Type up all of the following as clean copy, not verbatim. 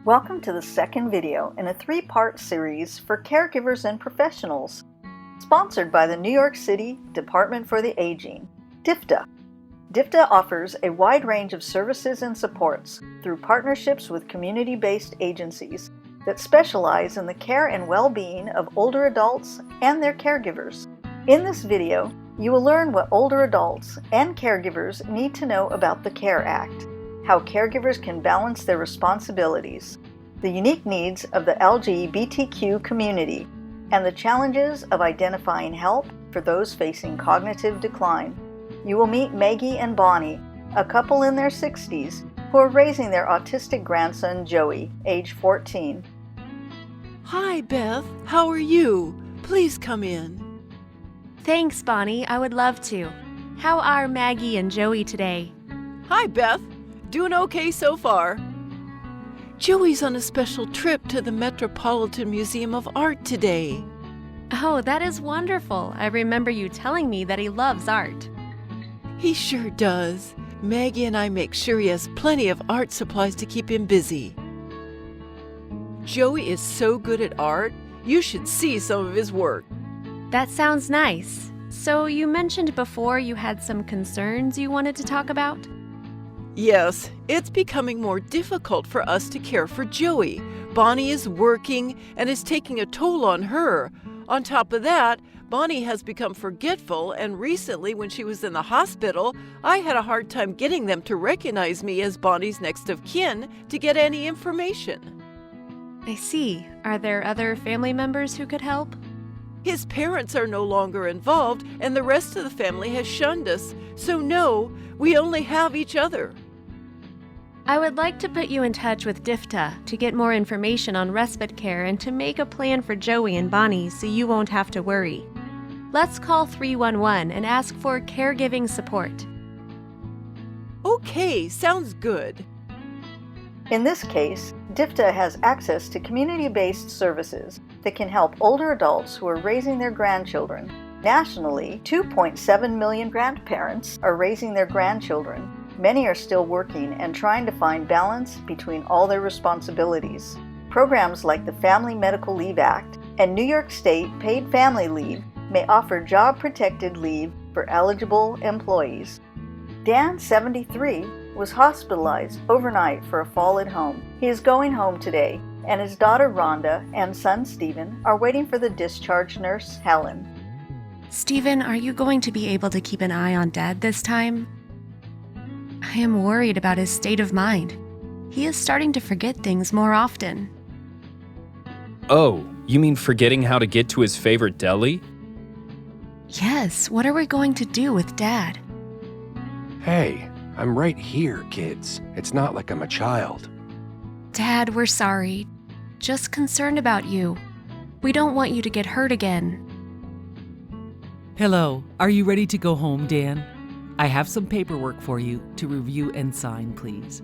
Welcome to the second video in a three-part series for caregivers and professionals, sponsored by the New York City Department for the Aging, DFTA. DFTA offers a wide range of services and supports through partnerships with community-based agencies that specialize in the care and well-being of older adults and their caregivers. In this video, you will learn what older adults and caregivers need to know about the CARE Act, how caregivers can balance their responsibilities, the unique needs of the LGBTQ community, and the challenges of identifying help for those facing cognitive decline. You will meet Maggie and Bonnie, a couple in their 60s who are raising their autistic grandson Joey, age 14. Hi, Beth. How are you? Please come in. Thanks, Bonnie. I would love to. How are Maggie and Joey today? Hi, Beth. Doing okay so far. Joey's on a special trip to the Metropolitan Museum of Art today. Oh, that is wonderful. I remember you telling me that he loves art. He sure does. Maggie and I make sure he has plenty of art supplies to keep him busy. Joey is so good at art, you should see some of his work. That sounds nice. So you mentioned before you had some concerns you wanted to talk about? Yes, it's becoming more difficult for us to care for Joey. Bonnie is working and is taking a toll on her. On top of that, Bonnie has become forgetful, and recently when she was in the hospital, I had a hard time getting them to recognize me as Bonnie's next of kin to get any information. I see. Are there other family members who could help? His parents are no longer involved, and the rest of the family has shunned us, so no, we only have each other. I would like to put you in touch with DFTA to get more information on respite care and to make a plan for Joey and Bonnie so you won't have to worry. Let's call 311 and ask for caregiving support. Okay, sounds good. In this case, DFTA has access to community-based services that can help older adults who are raising their grandchildren. Nationally, 2.7 million grandparents are raising their grandchildren. Many are still working and trying to find balance between all their responsibilities. Programs like the Family Medical Leave Act and New York State Paid Family Leave may offer job-protected leave for eligible employees. Dan, 73, was hospitalized overnight for a fall at home. He is going home today, and his daughter Rhonda and son Stephen are waiting for the discharge nurse, Helen. Stephen, are you going to be able to keep an eye on Dad this time? I am worried about his state of mind. He is starting to forget things more often. Oh, you mean forgetting how to get to his favorite deli? Yes, what are we going to do with Dad? Hey, I'm right here, kids. It's not like I'm a child. Dad, we're sorry. Just concerned about you. We don't want you to get hurt again. Hello, are you ready to go home, Dan? I have some paperwork for you to review and sign, please.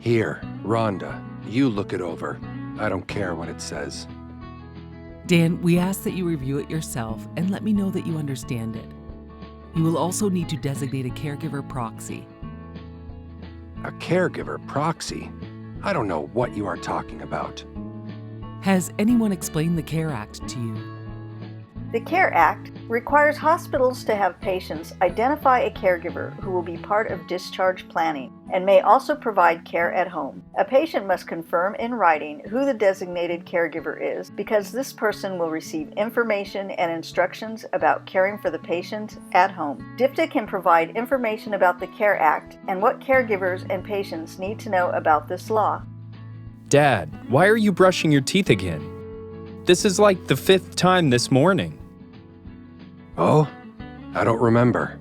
Here, Rhonda, you look it over. I don't care what it says. Dan, we ask that you review it yourself and let me know that you understand it. You will also need to designate a caregiver proxy. A caregiver proxy? I don't know what you are talking about. Has anyone explained the CARE Act to you? The CARE Act requires hospitals to have patients identify a caregiver who will be part of discharge planning and may also provide care at home. A patient must confirm in writing who the designated caregiver is because this person will receive information and instructions about caring for the patient at home. DFTA can provide information about the CARE Act and what caregivers and patients need to know about this law. Dad, why are you brushing your teeth again? This is like the 5th time this morning. Oh? I don't remember.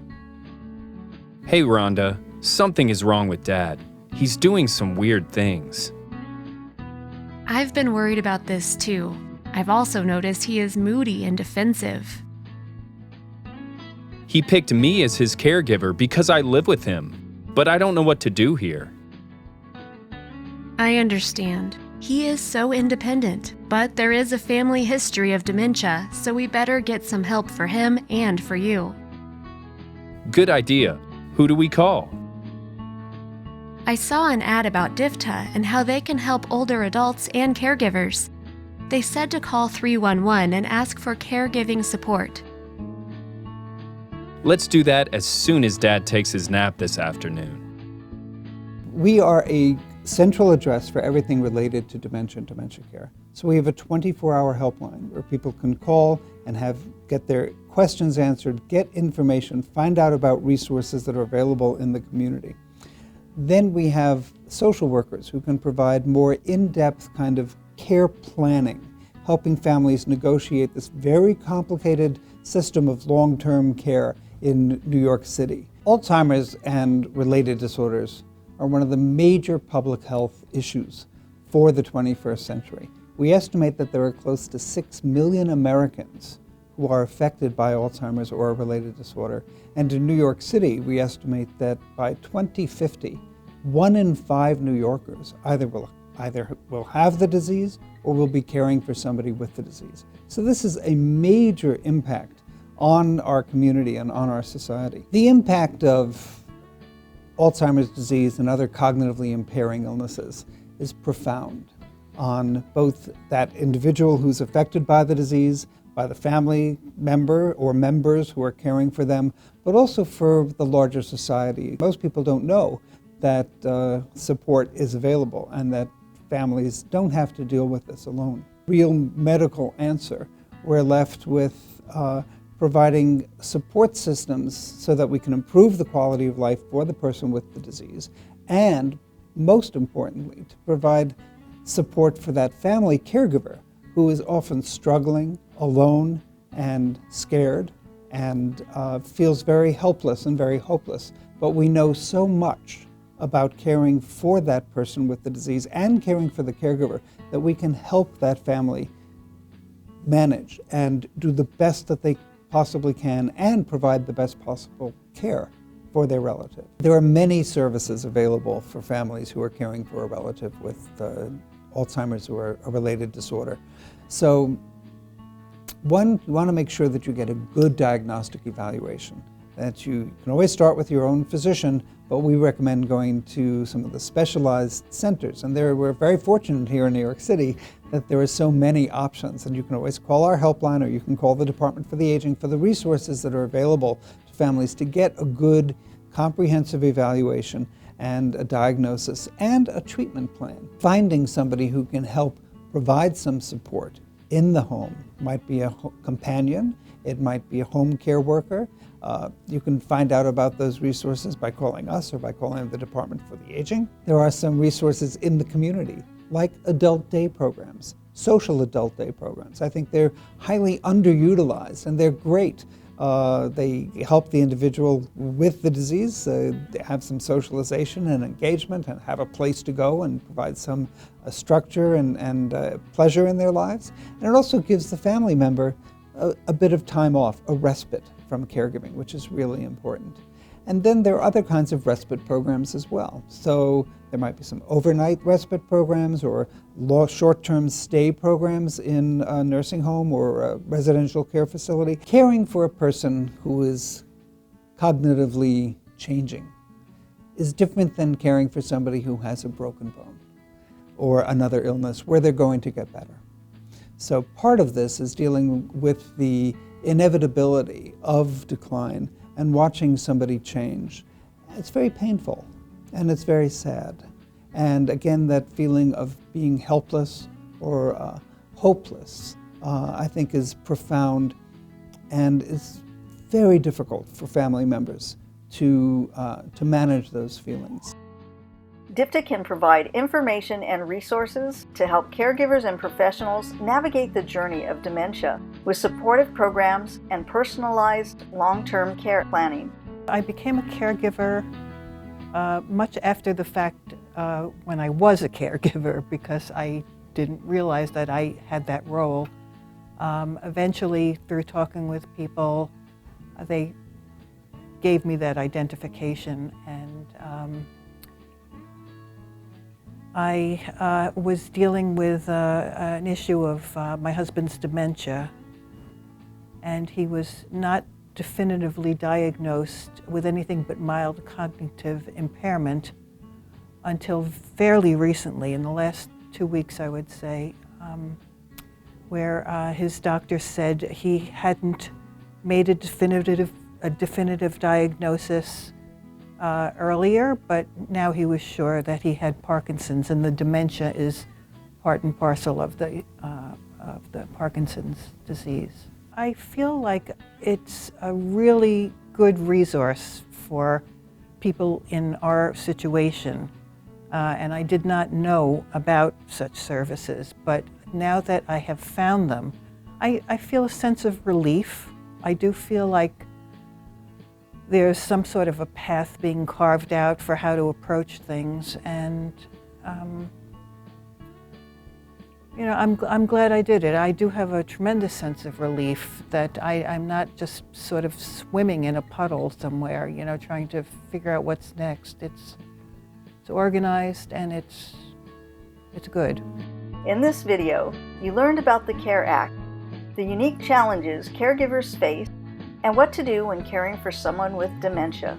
Hey, Rhonda, something is wrong with Dad. He's doing some weird things. I've been worried about this too. I've also noticed he is moody and defensive. He picked me as his caregiver because I live with him, but I don't know what to do here. I understand. He is so independent, but there is a family history of dementia, so we better get some help for him and for you. Good idea. Who do we call? I saw an ad about DIFTA and how they can help older adults and caregivers. They said to call 311 and ask for caregiving support. Let's do that as soon as Dad takes his nap this afternoon. We are a central address for everything related to dementia and dementia care. So we have a 24-hour helpline where people can call and get their questions answered, get information, find out about resources that are available in the community. Then we have social workers who can provide more in-depth kind of care planning, helping families negotiate this very complicated system of long-term care in New York City. Alzheimer's and related disorders are one of the major public health issues for the 21st century. We estimate that there are close to 6 million Americans who are affected by Alzheimer's or a related disorder. And in New York City, we estimate that by 2050, 1 in 5 New Yorkers either will have the disease or will be caring for somebody with the disease. So this is a major impact on our community and on our society. The impact of Alzheimer's disease and other cognitively impairing illnesses is profound on both that individual who's affected by the disease, by the family member or members who are caring for them, but also for the larger society. Most people don't know that support is available and that families don't have to deal with this alone. Real medical answer, we're left with providing support systems so that we can improve the quality of life for the person with the disease, and most importantly, to provide support for that family caregiver who is often struggling, alone, and scared, and feels very helpless and very hopeless. But we know so much about caring for that person with the disease and caring for the caregiver that we can help that family manage and do the best that they possibly can and provide the best possible care for their relative. There are many services available for families who are caring for a relative with Alzheimer's or a related disorder. So one, you want to make sure that you get a good diagnostic evaluation, that you can always start with your own physician, but we recommend going to some of the specialized centers. And we're very fortunate here in New York City that there are so many options, and you can always call our helpline or you can call the Department for the Aging for the resources that are available to families to get a good comprehensive evaluation and a diagnosis and a treatment plan. Finding somebody who can help provide some support in the home. Might be a companion, it might be a home care worker. You can find out about those resources by calling us or by calling the Department for the Aging. There are some resources in the community, like adult day programs, social adult day programs. I think they're highly underutilized and they're great. They help the individual with the disease have some socialization and engagement and have a place to go and provide some structure and pleasure in their lives. And it also gives the family member a bit of time off, a respite from caregiving, which is really important. And then there are other kinds of respite programs as well. So there might be some overnight respite programs or short-term stay programs in a nursing home or a residential care facility. Caring for a person who is cognitively changing is different than caring for somebody who has a broken bone or another illness where they're going to get better. So part of this is dealing with the inevitability of decline and watching somebody change. It's very painful and it's very sad. And again, that feeling of being helpless or hopeless, I think is profound and is very difficult for family members to manage those feelings. DIFTA can provide information and resources to help caregivers and professionals navigate the journey of dementia with supportive programs and personalized long-term care planning. I became a caregiver much after the fact when I was a caregiver because I didn't realize that I had that role. Eventually, through talking with people, they gave me that identification, and I was dealing with an issue of my husband's dementia, and he was not definitively diagnosed with anything but mild cognitive impairment. until fairly recently, in the last 2 weeks, I would say, where his doctor said he hadn't made a definitive diagnosis earlier, but now he was sure that he had Parkinson's, and the dementia is part and parcel of the Parkinson's disease. I feel like it's a really good resource for people in our situation, and I did not know about such services, but now that I have found them, I feel a sense of relief. I do feel like there's some sort of a path being carved out for how to approach things, and you know, I'm glad I did it. I do have a tremendous sense of relief that I'm not just sort of swimming in a puddle somewhere, you know, trying to figure out what's next. It's organized and it's good. In this video, you learned about the CARE Act, the unique challenges caregivers face, and what to do when caring for someone with dementia.